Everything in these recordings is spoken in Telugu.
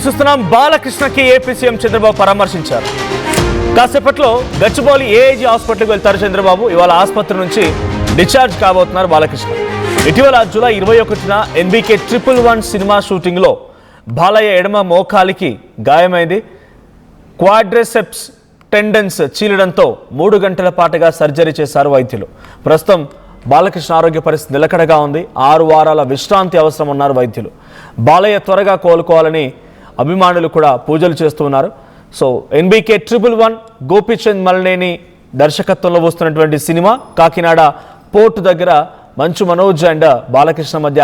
చూస్తున్నాం. బాలకృష్ణకి ఏపీ సీఎం చంద్రబాబు పరామర్శించారు. కాసేపట్లో గచ్చిబౌలి ఏఐజీ హాస్పిటల్కి వెళ్తారు చంద్రబాబు. ఇవాళ ఆసుపత్రి నుంచి డిశ్చార్జ్ కాబోతున్నారు బాలకృష్ణ. ఇటీవల జూలై 21న ఎన్బీకే 111 సినిమా షూటింగ్లో బాలయ్య ఎడమ మోకాలికి గాయమైంది. క్వాడ్రిసెప్స్ టెండన్స్ చీలడంతో 3 గంటల పాటుగా సర్జరీ చేశారు వైద్యులు. ప్రస్తుతం బాలకృష్ణ ఆరోగ్య పరిస్థితి నిలకడగా ఉంది. 6 వారాల విశ్రాంతి అవసరం ఉన్నారు వైద్యులు. బాలయ్య త్వరగా కోలుకోవాలని అభిమానులు కూడా పూజలు చేస్తున్నారు. సో ఎన్బీకే 111 గోపీచంద్ మల్నేని దర్శకత్వంలో వస్తున్నటువంటి సినిమా కాకినాడ పోర్టు దగ్గర మంచు మనోజ్ అండ్ బాలకృష్ణ మధ్య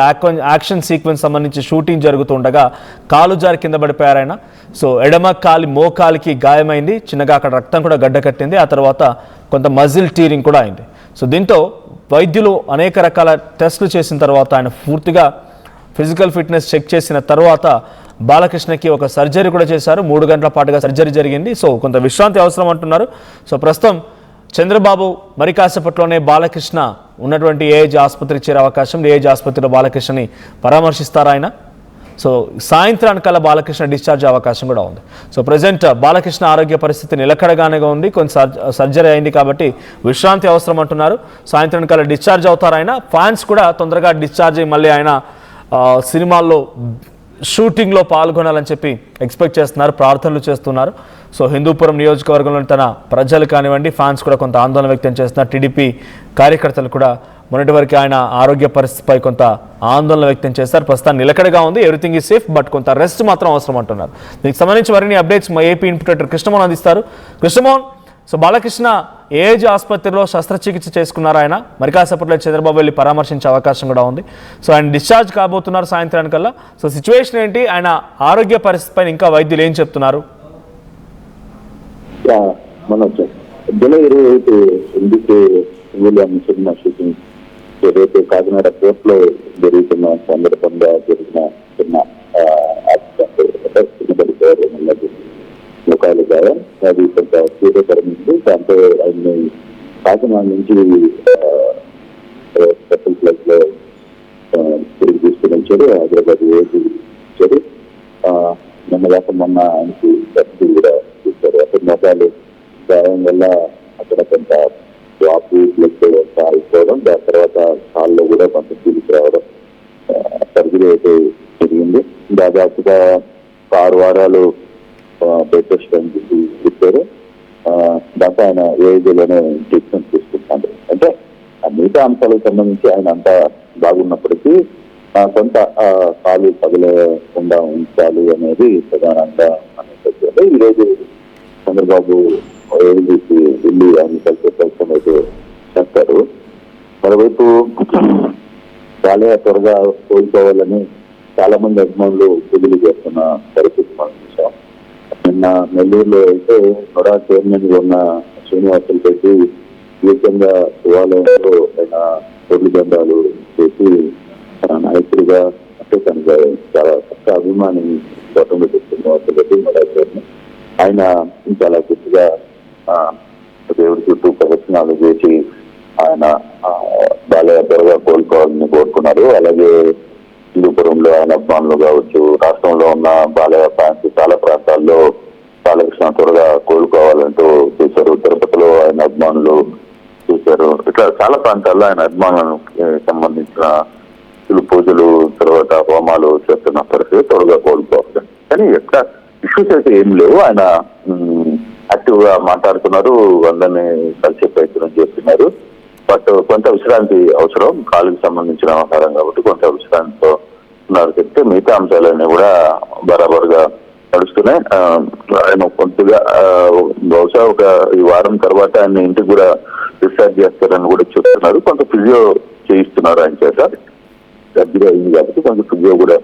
యాక్షన్ సీక్వెన్స్ సంబంధించి షూటింగ్ జరుగుతుండగా కాలు జారి కింద పడిపోయారు ఆయన. సో ఎడమ కాలి మోకాలికి గాయమైంది. చిన్నగా అక్కడ రక్తం కూడా గడ్డకట్టింది. ఆ తర్వాత కొంత మజిల్ టీరింగ్ కూడా అయింది. సో దీంతో వైద్యులు అనేక రకాల టెస్టులు చేసిన తర్వాత ఆయన పూర్తిగా ఫిజికల్ ఫిట్నెస్ చెక్ చేసిన తర్వాత బాలకృష్ణకి ఒక సర్జరీ కూడా చేశారు. 3 గంటల పాటుగా సర్జరీ జరిగింది. సో కొంత విశ్రాంతి అవసరం అంటున్నారు. సో ప్రస్తుతం చంద్రబాబు మరి కాసేపట్లోనే బాలకృష్ణ ఉన్నటువంటి ఏఐజీ ఆసుపత్రికి చేరే అవకాశం. ఏఐజీ ఆసుపత్రిలో బాలకృష్ణని పరామర్శిస్తారు ఆయన. సో సాయంత్రానికల్లా బాలకృష్ణ డిశ్చార్జ్ అవకాశం కూడా ఉంది. సో ప్రజెంట్ బాలకృష్ణ ఆరోగ్య పరిస్థితి నిలకడగానే ఉంది. కొంచెం సర్జరీ అయింది కాబట్టి విశ్రాంతి అవసరం అంటున్నారు. సాయంత్రానికల్లా డిశ్చార్జ్ అవుతారు ఆయన. ఫ్యాన్స్ కూడా తొందరగా డిశ్చార్జ్ అయ్యి మళ్ళీ ఆయన సినిమాల్లో షూటింగ్లో పాల్గొనాలని చెప్పి ఎక్స్పెక్ట్ చేస్తున్నారు, ప్రార్థనలు చేస్తున్నారు. సో హిందూపురం నియోజకవర్గంలోని తన ప్రజలు కానివ్వండి, ఫ్యాన్స్ కూడా కొంత ఆందోళన వ్యక్తం చేస్తున్నారు. టీడీపీ కార్యకర్తలు కూడా మొన్నటి వరకు ఆయన ఆరోగ్య పరిస్థితిపై కొంత ఆందోళన వ్యక్తం చేస్తారు. ప్రస్తుతం నిలకడగా ఉంది, ఎవ్రీథింగ్ ఈజ్ సేఫ్, బట్ కొంత రెస్ట్ మాత్రం అవసరం అంటున్నారు. దీనికి సంబంధించి మరిన్ని అప్డేట్స్ మా ఏపీ ఇన్పుటర్ కృష్ణమోహన్ అందిస్తారు. కృష్ణమోహన్, సో బాలకృష్ణ ఏఐజీ ఆసుపత్రిలో శస్త్రచికిత్స చేసుకున్నారు ఆయన. మరి కాసేపట్లో చంద్రబాబు వెళ్ళి పరామర్శించే అవకాశం కూడా ఉంది. సో ఆయన డిశ్చార్జ్ కాబోతున్నారు సాయంత్రానికల్లా. సో సిచ్యువేషన్ ఏంటి, ఆయన ఆరోగ్య పరిస్థితిపై ఇంకా వైద్యులు ఏం చెప్తున్నారు? జూలై 25 సినిమా షూటింగ్ ఏదైతే కాకినాడ పోర్ట్ లో జరుగుతున్న సందర్భంగా జరిగిన చిన్న ముఖాలు గాయం అది కొంత తీవ్రతరమైంది. దాంతో ఆయన్ని కాకినాడ నుంచి స్పెషల్ ఫ్లైట్ లో తిరిగి తీసుకుని వచ్చారు. హైదరాబాద్ వచ్చారు. మొన్న ఆయనకి సర్జరీ కూడా చూశారు. అక్కడ మొఖాలు గాయం వల్ల అక్కడ కొంత వాపు బ్లడ్ అయిపోవడం, దాని తర్వాత కాల్లో కూడా కొంత తీరికి రావడం సర్జరీ అయితే జరిగింది. దాదాపుగా 6 వారాలు బెడ్ రెస్ట్ అని చెప్పారు. దాంతో ఆయన ఏఐజీలోనే ట్రీట్మెంట్ తీసుకుంటున్నారు. అంటే మిగతా అంశాలకు సంబంధించి ఆయన అంతా బాగున్నప్పటికీ కొంత కాలు పగలకుండా ఉంచాలి అనేది ప్రధానంగా అనిపించారు. ఈరోజు చంద్రబాబు ఏఐజీకి వెళ్ళి ఆయన కలిసే ప్రయత్నం అయితే చేస్తారు. మరోవైపు బాలయ్య త్వరగా కోలుకోవాలని చాలా మంది అభిమానులు పూజలు చేస్తున్న పరిస్థితి మనం చూసాం. నిన్న నెల్లూరులో అయితే నొరా చైర్మన్ గా ఉన్న శ్రీనివాసులు పెట్టి ఏకంగా శివాలయంలో ఆయన పొడి దండాలు చేసి తన నాయకుడిగా అంటే తనకు చాలా కొత్త అభిమాని గతంలో శ్రీనివాసులు పెట్టి నొరా చైర్మన్ ఆయన చాలా గట్టిగా దేవుడి చుట్టూ ప్రదర్శనలు చేసి ఆయన బాలయ్య త్వరగా కోలుకోవాలని కోరుకున్నారు. అలాగే హిందూపురంలో ఆయన అభిమానులు కావచ్చు, రాష్ట్రంలో ఉన్న బాలయ్య ఫ్యాన్స్ చాలా ప్రాంతాల్లో బాలకృష్ణ త్వరగా కోలుకోవాలంటూ చూశారు. తిరుపతిలో ఆయన అభిమానులు చూశారు. ఇట్లా చాలా ప్రాంతాల్లో ఆయన అభిమానులకు సంబంధించిన పూజలు తర్వాత హోమాలు చేస్తున్న పరిస్థితి త్వరగా కోలుకోవాలి. కానీ ఎక్కడ ఇష్యూస్ అయితే ఏం లేవు. ఆయన యాక్టివ్ గా మాట్లాడుతున్నారు, అందరినీ కలిసే ప్రయత్నం చేస్తున్నారు. బట్ కొంత విశ్రాంతి అవసరం, కాలుకి సంబంధించిన వ్యవహారం కాబట్టి కొంత విశ్రాంతితో ఉన్నారు చెప్తే మిగతా అంశాలన్నీ కూడా బరాబరుగా నడుస్తున్నాయి. ఆయన కొద్దిగా బహుశా ఈ వారం తర్వాత ఆయన ఇంటికి కూడా డిశ్చార్జ్ చేస్తారని కూడా చెప్తున్నారు. కొంత ఫిజియో చేయిస్తున్నారు ఆయన చేత. సర్జరీ అయింది కాబట్టి కొంత ఫిజియో కూడా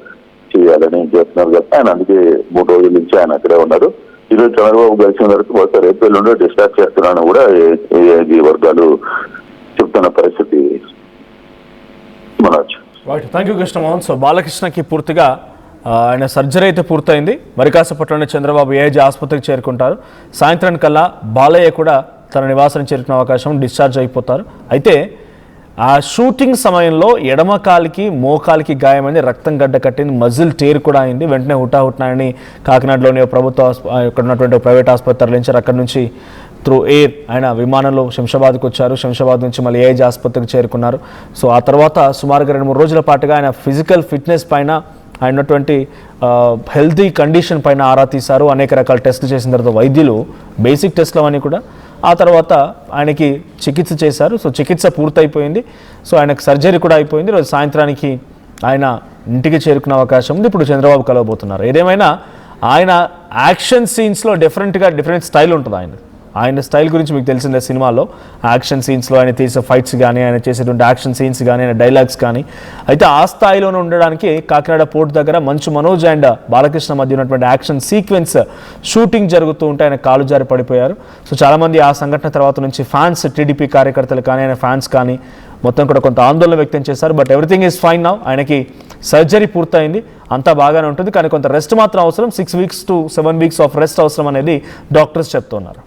చేయాలని చేస్తున్నారు కాబట్టి ఆయన అందుకే 3 రోజుల నుంచి ఆయన అక్కడే ఉన్నారు. ఈరోజు చంద్రబాబు కలిసిన వరకు బహుశా రేపు నుండి డిశ్చార్జ్ చేస్తున్నారని కూడా ఏఐజీ వర్గాలు చెప్తున్న పరిస్థితి Manoj. Thank you Krishnamohan. So బాలకృష్ణకి పూర్తిగా ఆయన సర్జరీ అయితే పూర్తయింది. మరి కాసేపట్లోనే చంద్రబాబు ఏఐజీ ఆసుపత్రికి చేరుకుంటారు. సాయంత్రానికల్లా బాలయ్య కూడా తన నివాసానికి చేరుకునే అవకాశం, డిశ్చార్జ్ అయిపోతారు. అయితే ఆ షూటింగ్ సమయంలో ఎడమ కాలికి మోకాలికి గాయమైంది, రక్తం గడ్డ కట్టింది, మజిల్ టేర్ కూడా అయింది. వెంటనే హుటాహుటినాయని కాకినాడలోని ఇక్కడ ఉన్నటువంటి ప్రైవేట్ ఆసుపత్రి తరలించారు. అక్కడి నుంచి త్రూ ఎయిర్ ఆయన విమానంలో శంషాబాద్కి వచ్చారు. శంషాబాద్ నుంచి మళ్ళీ ఏఐజీ ఆసుపత్రికి చేరుకున్నారు. సో ఆ తర్వాత సుమారుగా 2-3 రోజుల పాటుగా ఆయన ఫిజికల్ ఫిట్నెస్ పైన, ఆయన ఉన్నటువంటి హెల్తీ కండిషన్ పైన ఆరా తీశారు. అనేక రకాల టెస్టులు చేసిన తర్వాత వైద్యులు బేసిక్ టెస్ట్లు అవన్నీ కూడా, ఆ తర్వాత ఆయనకి చికిత్స చేశారు. సో చికిత్స పూర్తయిపోయింది. సో ఆయనకు సర్జరీ కూడా అయిపోయింది. రోజు సాయంత్రానికి ఆయన ఇంటికి చేరుకునే అవకాశం ఉంది. ఇప్పుడు చంద్రబాబు కలవబోతున్నారు. ఏదేమైనా ఆయన యాక్షన్ సీన్స్లో డిఫరెంట్ స్టైల్ ఉంటుంది. ఆయన స్టైల్ గురించి మీకు తెలిసిందే. సినిమాలో యాక్షన్ సీన్స్లో ఆయన తీసే ఫైట్స్ కానీ, ఆయన చేసేటువంటి యాక్షన్ సీన్స్ కానీ, ఆయన డైలాగ్స్ కానీ, అయితే ఆ స్థాయిలోనే ఉండడానికి కాకినాడ పోర్ట్ దగ్గర మంచు మనోజ్ అండ్ బాలకృష్ణ మధ్య ఉన్నటువంటి యాక్షన్ సీక్వెన్స్ షూటింగ్ జరుగుతూ ఉంటే ఆయన కాలు జారి పడిపోయారు. సో చాలామంది ఆ సంఘటన తర్వాత నుంచి ఫ్యాన్స్, టీడీపీ కార్యకర్తలు కానీ, ఆయన ఫ్యాన్స్ కానీ మొత్తం కూడా కొంత ఆందోళన వ్యక్తం చేశారు. But everything is fine now. ఆయనకి సర్జరీ పూర్తయింది, అంతా బాగానే ఉంటుంది. కానీ కొంత రెస్ట్ మాత్రం అవసరం. 6 weeks to 7 weeks of rest అవసరం అనేది డాక్టర్స్ చెప్తున్నారు.